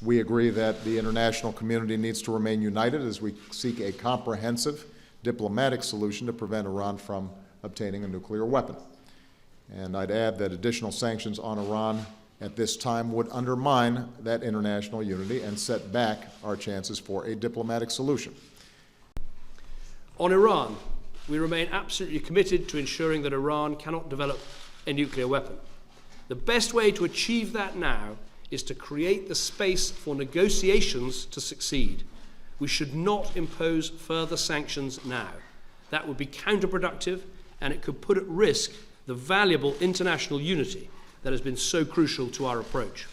We agree that the international community needs to remain united as we seek a comprehensive diplomatic solution to prevent Iran from obtaining a nuclear weapon. And I'd add that additional sanctions on Iran at this time would undermine that international unity and set back our chances for a diplomatic solution. On Iran, we remain absolutely committed to ensuring that Iran cannot develop a nuclear weapon. The best way to achieve that now is to create the space for negotiations to succeed. We should not impose further sanctions now. That would be counterproductive, and it could put at risk the valuable international unity that has been so crucial to our approach.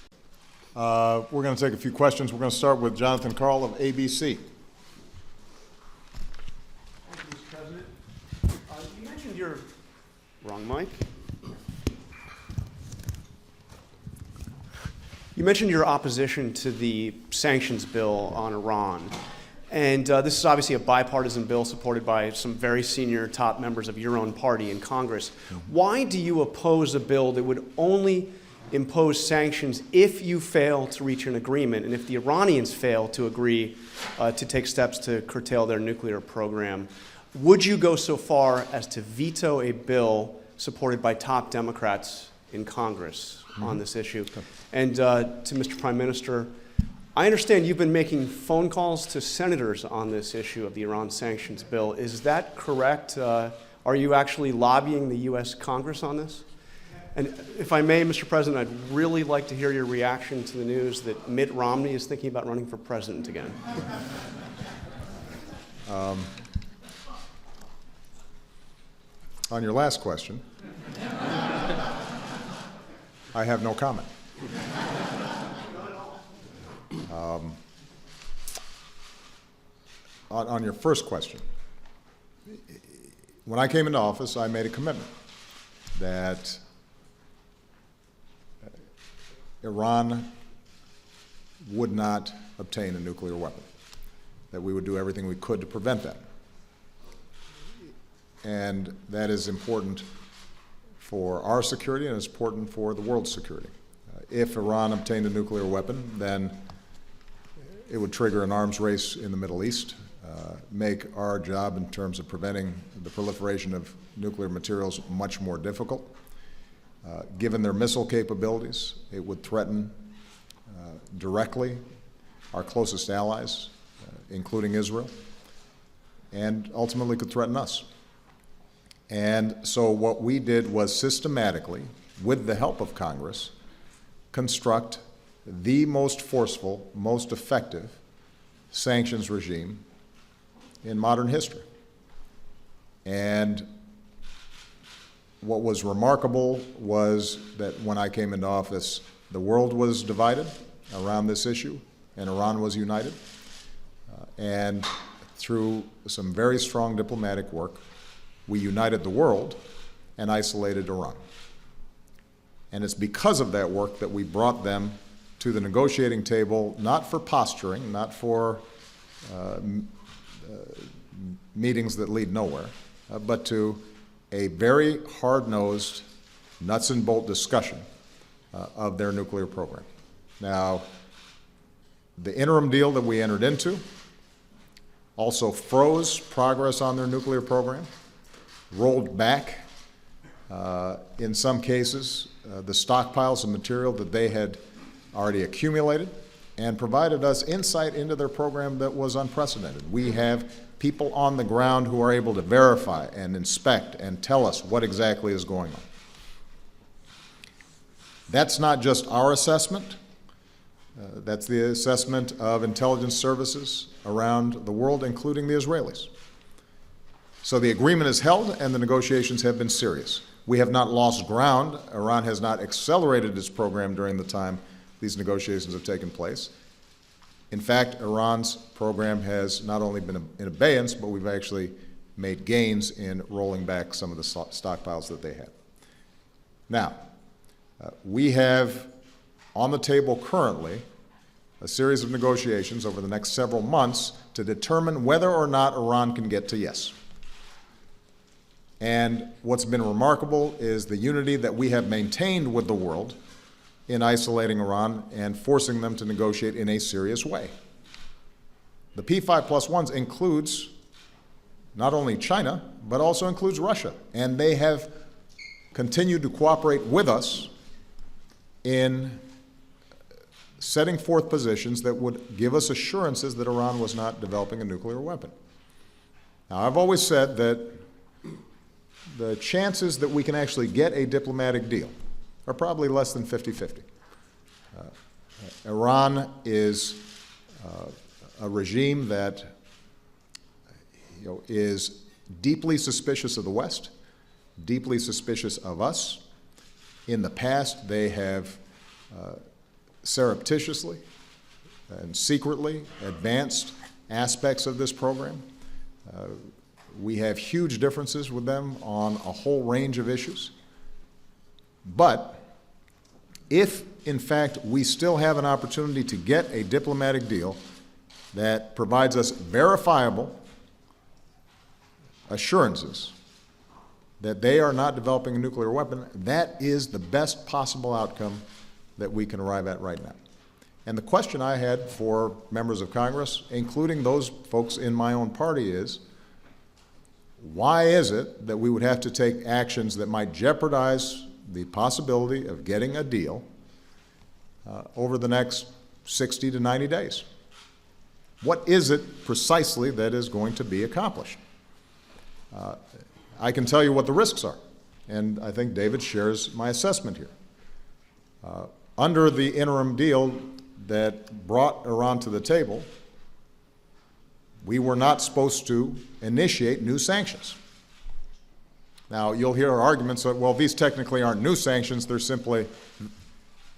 We're going to take a few questions. We're going to start with Jonathan Karl of ABC. Thank you, Mr. President. You mentioned your... Wrong mic. You mentioned your opposition to the sanctions bill on Iran. And this is obviously a bipartisan bill supported by some very senior top members of your own party in Congress. Why do you oppose a bill that would only impose sanctions if you fail to reach an agreement and if the Iranians fail to agree to take steps to curtail their nuclear program? Would you go so far as to veto a bill supported by top Democrats in Congress on this issue? And to Mr. Prime Minister, I understand you've been making phone calls to senators on this issue of the Iran sanctions bill. Is that correct? Are you actually lobbying the U.S. Congress on this? And if I may, Mr. President, I'd really like to hear your reaction to the news that Mitt Romney is thinking about running for president again. On your last question, I have no comment. On your first question, when I came into office, I made a commitment that Iran would not obtain a nuclear weapon, that we would do everything we could to prevent that. And that is important for our security and it's important for the world's security. If Iran obtained a nuclear weapon, then it would trigger an arms race in the Middle East, make our job in terms of preventing the proliferation of nuclear materials much more difficult. Given their missile capabilities, it would threaten directly our closest allies, including Israel, and ultimately could threaten us. And so what we did was systematically, with the help of Congress, construct the most forceful, most effective sanctions regime in modern history. And what was remarkable was that when I came into office, the world was divided around this issue, and Iran was united. And through some very strong diplomatic work, we united the world and isolated Iran. And it's because of that work that we brought them to the negotiating table, not for posturing, not for meetings that lead nowhere, but to a very hard-nosed, nuts and bolt discussion of their nuclear program. Now, the interim deal that we entered into also froze progress on their nuclear program, rolled back, in some cases, the stockpiles of material that they had already accumulated, and provided us insight into their program that was unprecedented. We have people on the ground who are able to verify and inspect and tell us what exactly is going on. That's not just our assessment. That's the assessment of intelligence services around the world, including the Israelis. So the agreement is held and the negotiations have been serious. We have not lost ground. Iran has not accelerated its program during the time these negotiations have taken place. In fact, Iran's program has not only been in abeyance, but we've actually made gains in rolling back some of the stockpiles that they had. Now, we have on the table currently a series of negotiations over the next several months to determine whether or not Iran can get to yes. And what's been remarkable is the unity that we have maintained with the world in isolating Iran and forcing them to negotiate in a serious way. The P5+1s includes not only China, but also includes Russia, and they have continued to cooperate with us in setting forth positions that would give us assurances that Iran was not developing a nuclear weapon. Now, I've always said that the chances that we can actually get a diplomatic deal are probably less than 50-50. Iran is a regime that is deeply suspicious of the West, deeply suspicious of us. In the past, they have surreptitiously and secretly advanced aspects of this program. We have huge differences with them on a whole range of issues. But if, in fact, we still have an opportunity to get a diplomatic deal that provides us verifiable assurances that they are not developing a nuclear weapon, that is the best possible outcome that we can arrive at right now. And the question I had for members of Congress, including those folks in my own party, is why is it that we would have to take actions that might jeopardize the possibility of getting a deal over the next 60 to 90 days? What is it precisely that is going to be accomplished? I can tell you what the risks are, and I think David shares my assessment here. Under the interim deal that brought Iran to the table, we were not supposed to initiate new sanctions. Now, you'll hear arguments that, well, these technically aren't new sanctions, they're simply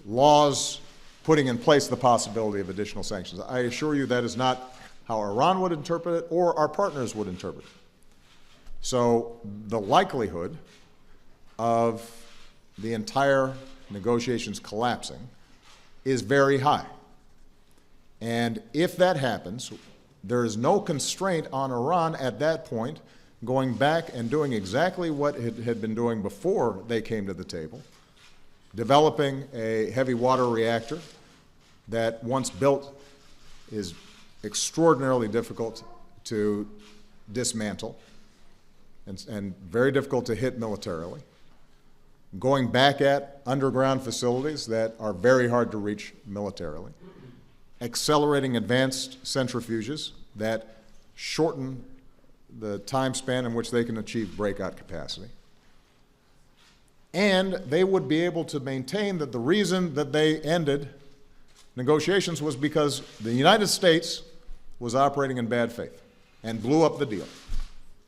laws putting in place the possibility of additional sanctions. I assure you that is not how Iran would interpret it or our partners would interpret it. So the likelihood of the entire negotiations collapsing is very high. And if that happens, there is no constraint on Iran at that point going back and doing exactly what it had been doing before they came to the table, developing a heavy water reactor that, once built, is extraordinarily difficult to dismantle and very difficult to hit militarily, going back at underground facilities that are very hard to reach militarily, accelerating advanced centrifuges that shorten the time span in which they can achieve breakout capacity. And they would be able to maintain that the reason that they ended negotiations was because the United States was operating in bad faith and blew up the deal.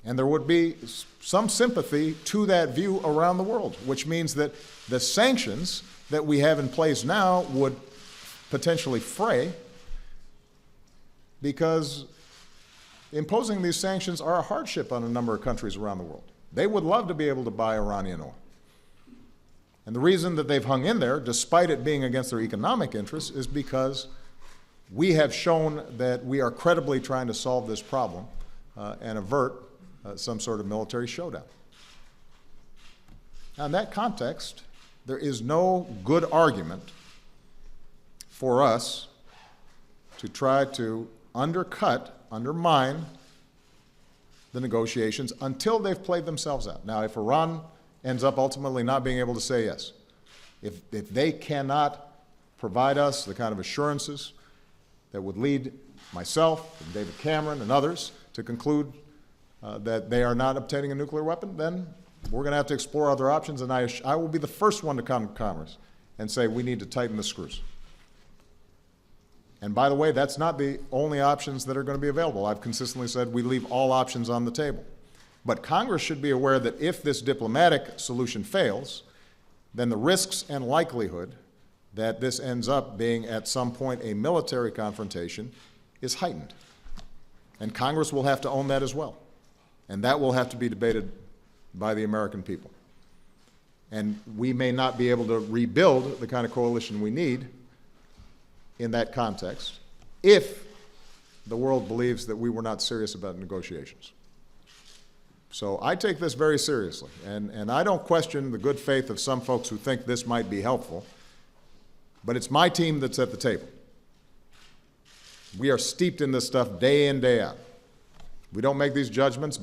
And there would be some sympathy to that view around the world, which means that the sanctions that we have in place now would potentially fray, because imposing these sanctions are a hardship on a number of countries around the world. They would love to be able to buy Iranian oil. And the reason that they've hung in there, despite it being against their economic interests, is because we have shown that we are credibly trying to solve this problem and avert some sort of military showdown. Now, in that context, there is no good argument for us to try to undermine the negotiations until they've played themselves out. Now, if Iran ends up ultimately not being able to say yes, if they cannot provide us the kind of assurances that would lead myself and David Cameron and others to conclude that they are not obtaining a nuclear weapon, then we're going to have to explore other options, and I will be the first one to come to Congress and say we need to tighten the screws. And by the way, that's not the only options that are going to be available. I've consistently said we leave all options on the table. But Congress should be aware that if this diplomatic solution fails, then the risks and likelihood that this ends up being at some point a military confrontation is heightened. And Congress will have to own that as well. And that will have to be debated by the American people. And we may not be able to rebuild the kind of coalition we need in that context if the world believes that we were not serious about negotiations. So I take this very seriously, and I don't question the good faith of some folks who think this might be helpful. But it's my team that's at the table. We are steeped in this stuff day in, day out. We don't make these judgments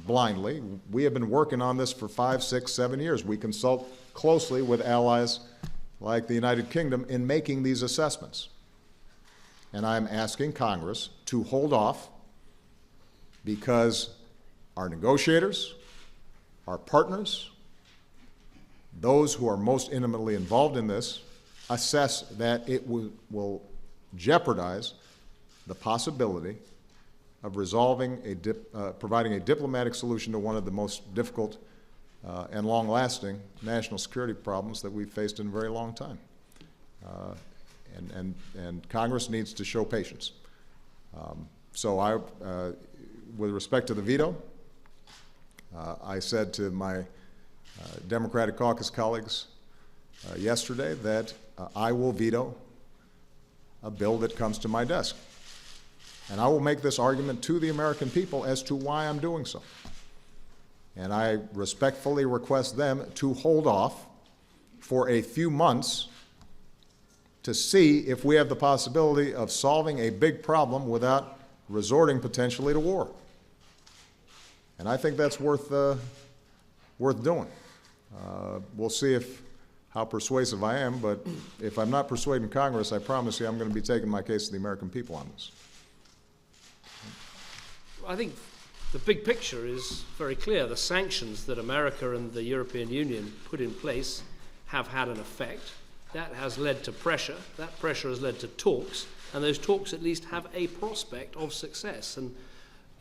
blindly. We have been working on this for 5, 6, 7 years. We consult closely with allies like the United Kingdom in making these assessments. And I'm asking Congress to hold off because our negotiators, our partners, those who are most intimately involved in this, assess that it will jeopardize the possibility of resolving providing a diplomatic solution to one of the most difficult and long-lasting national security problems that we've faced in a very long time. And Congress needs to show patience. So with respect to the veto, I said to my Democratic caucus colleagues yesterday that I will veto a bill that comes to my desk. And I will make this argument to the American people as to why I'm doing so. And I respectfully request them to hold off for a few months to see if we have the possibility of solving a big problem without resorting potentially to war. And I think that's worth doing. We'll see how persuasive I am, but if I'm not persuading Congress, I promise you I'm going to be taking my case to the American people on this. I think the big picture is very clear. The sanctions that America and the European Union put in place have had an effect. That has led to pressure. That pressure has led to talks, and those talks at least have a prospect of success. And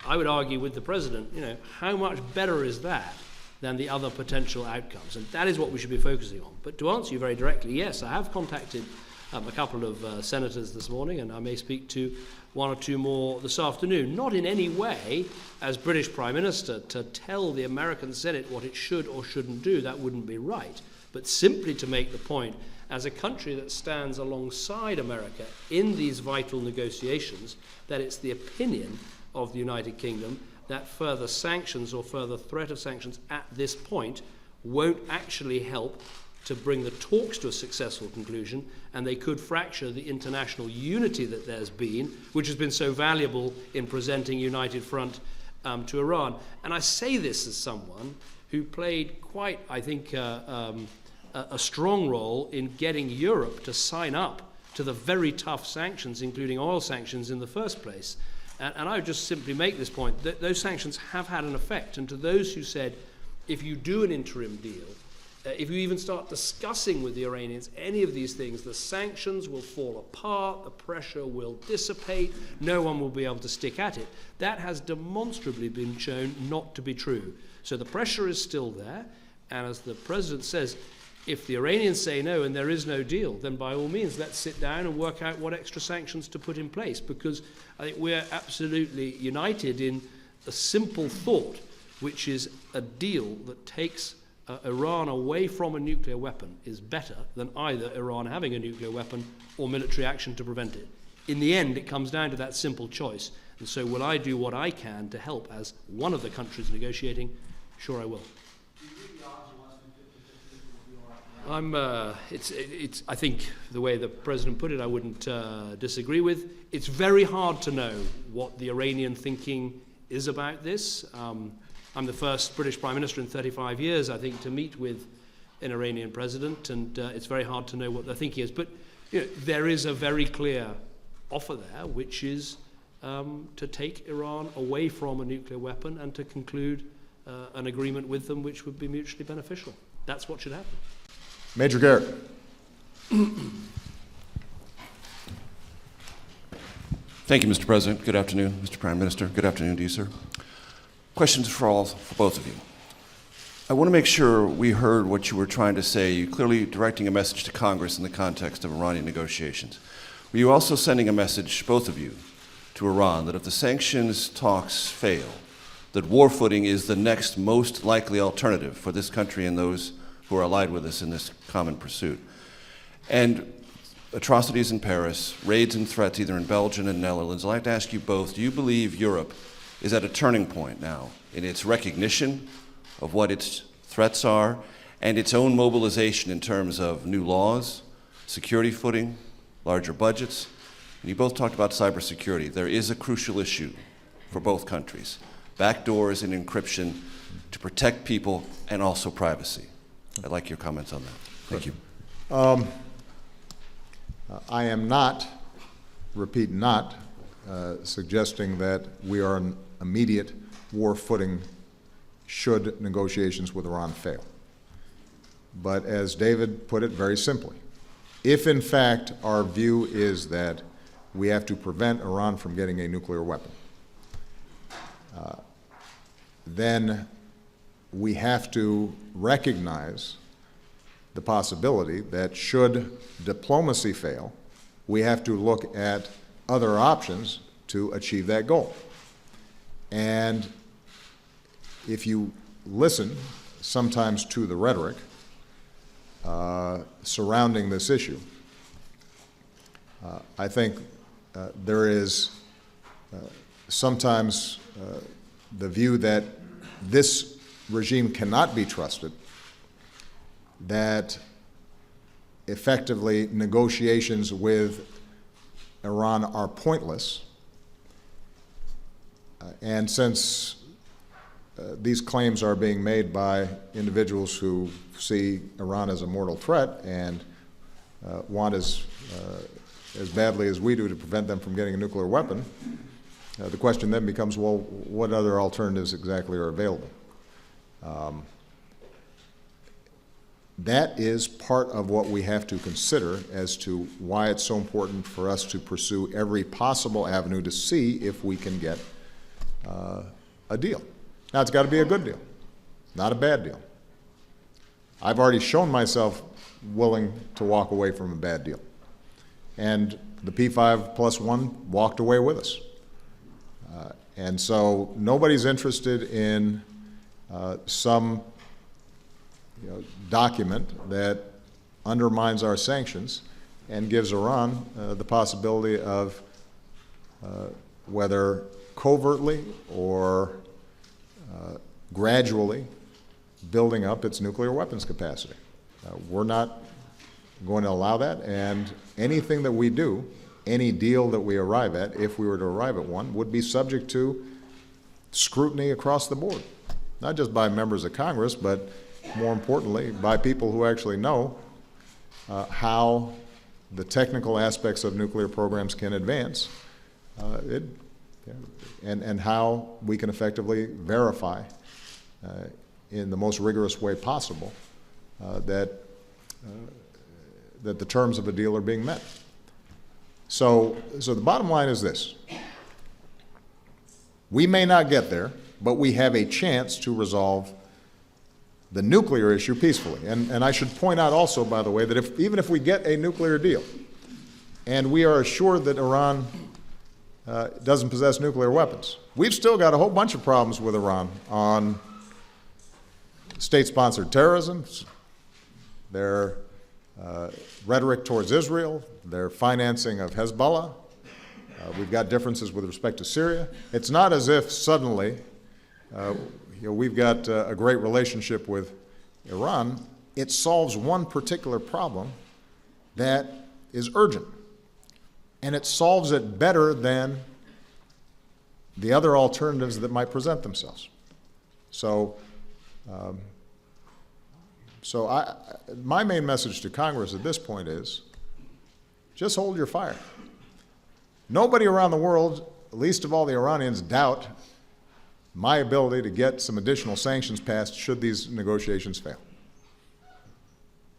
I would argue with the President, how much better is that than the other potential outcomes? And that is what we should be focusing on. But to answer you very directly, yes, I have contacted a couple of senators this morning, and I may speak to one or two more this afternoon, not in any way as British Prime Minister to tell the American Senate what it should or shouldn't do. That wouldn't be right. But simply to make the point, as a country that stands alongside America in these vital negotiations, that it's the opinion of the United Kingdom that further sanctions or further threat of sanctions at this point won't actually help to bring the talks to a successful conclusion, and they could fracture the international unity that there's been, which has been so valuable in presenting united front to Iran. And I say this as someone who played quite, I think, a strong role in getting Europe to sign up to the very tough sanctions, including oil sanctions in the first place. And I would just simply make this point, that those sanctions have had an effect. And to those who said, if you do an interim deal, if you even start discussing with the Iranians any of these things, the sanctions will fall apart, the pressure will dissipate, no one will be able to stick at it. That has demonstrably been shown not to be true. So the pressure is still there, and as the President says, if the Iranians say no and there is no deal, then by all means let's sit down and work out what extra sanctions to put in place, because I think we're absolutely united in a simple thought, which is a deal that takes Iran away from a nuclear weapon is better than either Iran having a nuclear weapon or military action to prevent it. In the end, it comes down to that simple choice. And so will I do what I can to help as one of the countries negotiating? Sure I will. I think the way the President put it, I wouldn't disagree with. It's very hard to know what the Iranian thinking is about this. I'm the first British Prime Minister in 35 years, I think, to meet with an Iranian president, and it's very hard to know what their thinking is. But there is a very clear offer there, which is to take Iran away from a nuclear weapon and to conclude an agreement with them which would be mutually beneficial. That's what should happen. Major Garrett. Thank you, Mr. President. Good afternoon, Mr. Prime Minister. Good afternoon to you, sir. Questions for both of you. I want to make sure we heard what you were trying to say. You're clearly directing a message to Congress in the context of Iranian negotiations. Were you also sending a message, both of you, to Iran that if the sanctions talks fail, that war footing is the next most likely alternative for this country and those who are allied with us in this common pursuit? And atrocities in Paris, raids and threats either in Belgium and Netherlands. I'd like to ask you both, do you believe Europe is at a turning point now in its recognition of what its threats are and its own mobilization in terms of new laws, security footing, larger budgets, and you both talked about cybersecurity. There is a crucial issue for both countries: backdoors and encryption to protect people and also privacy. I'd like your comments on that. Thank you. I am not, repeat, not suggesting that we are on immediate war footing should negotiations with Iran fail. But as David put it very simply, if in fact our view is that we have to prevent Iran from getting a nuclear weapon, then we have to recognize the possibility that should diplomacy fail, we have to look at other options to achieve that goal. And if you listen sometimes to the rhetoric surrounding this issue, I think there is sometimes the view that this regime cannot be trusted, that effectively negotiations with Iran are pointless. And since these claims are being made by individuals who see Iran as a mortal threat and want as badly as we do to prevent them from getting a nuclear weapon, the question then becomes, well, what other alternatives exactly are available? That is part of what we have to consider as to why it's so important for us to pursue every possible avenue to see if we can get a deal. Now, it's got to be a good deal, not a bad deal. I've already shown myself willing to walk away from a bad deal. And the P5+1 walked away with us. And so nobody's interested in some document that undermines our sanctions and gives Iran the possibility of whether covertly or gradually building up its nuclear weapons capacity. We're not going to allow that, and anything that we do, any deal that we arrive at, if we were to arrive at one, would be subject to scrutiny across the board, not just by members of Congress, but more importantly, by people who actually know how the technical aspects of nuclear programs can advance and how we can effectively verify in the most rigorous way possible that the terms of a deal are being met. So the bottom line is this. We may not get there, but we have a chance to resolve the nuclear issue peacefully. And I should point out also, by the way, that even if we get a nuclear deal and we are assured that Iran doesn't possess nuclear weapons, we've still got a whole bunch of problems with Iran on state-sponsored terrorism, their rhetoric towards Israel, their financing of Hezbollah. We've got differences with respect to Syria. It's not as if suddenly we've got a great relationship with Iran. It solves one particular problem that is urgent, and it solves it better than the other alternatives that might present themselves. So my main message to Congress at this point is just hold your fire. Nobody around the world, least of all the Iranians, doubt my ability to get some additional sanctions passed should these negotiations fail.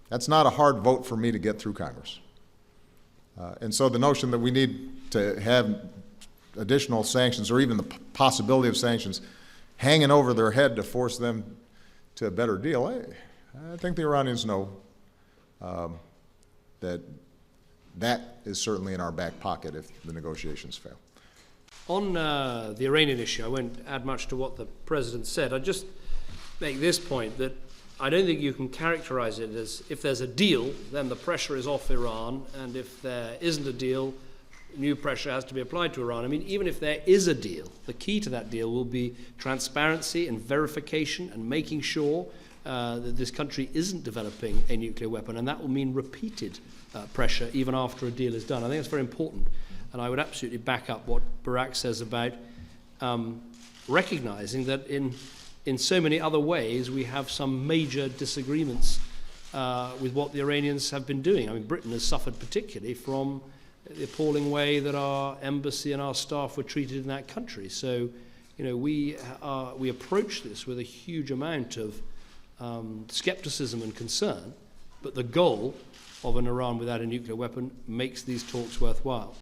That's not a hard vote for me to get through Congress. And so the notion that we need to have additional sanctions or even the possibility of sanctions hanging over their head to force them to a better deal, I think the Iranians know that is certainly in our back pocket if the negotiations fail. On the Iranian issue, I won't add much to what the President said. I'd just make this point that I don't think you can characterize it as if there's a deal, then the pressure is off Iran, and if there isn't a deal, new pressure has to be applied to Iran. I mean, even if there is a deal, the key to that deal will be transparency and verification and making sure that this country isn't developing a nuclear weapon, and that will mean repeated pressure even after a deal is done. I think that's very important, and I would absolutely back up what Barack says about recognizing that in so many other ways we have some major disagreements with what the Iranians have been doing. I mean, Britain has suffered particularly from the appalling way that our embassy and our staff were treated in that country. So, you know, we approach this with a huge amount of skepticism and concern, but the goal of an Iran without a nuclear weapon makes these talks worthwhile.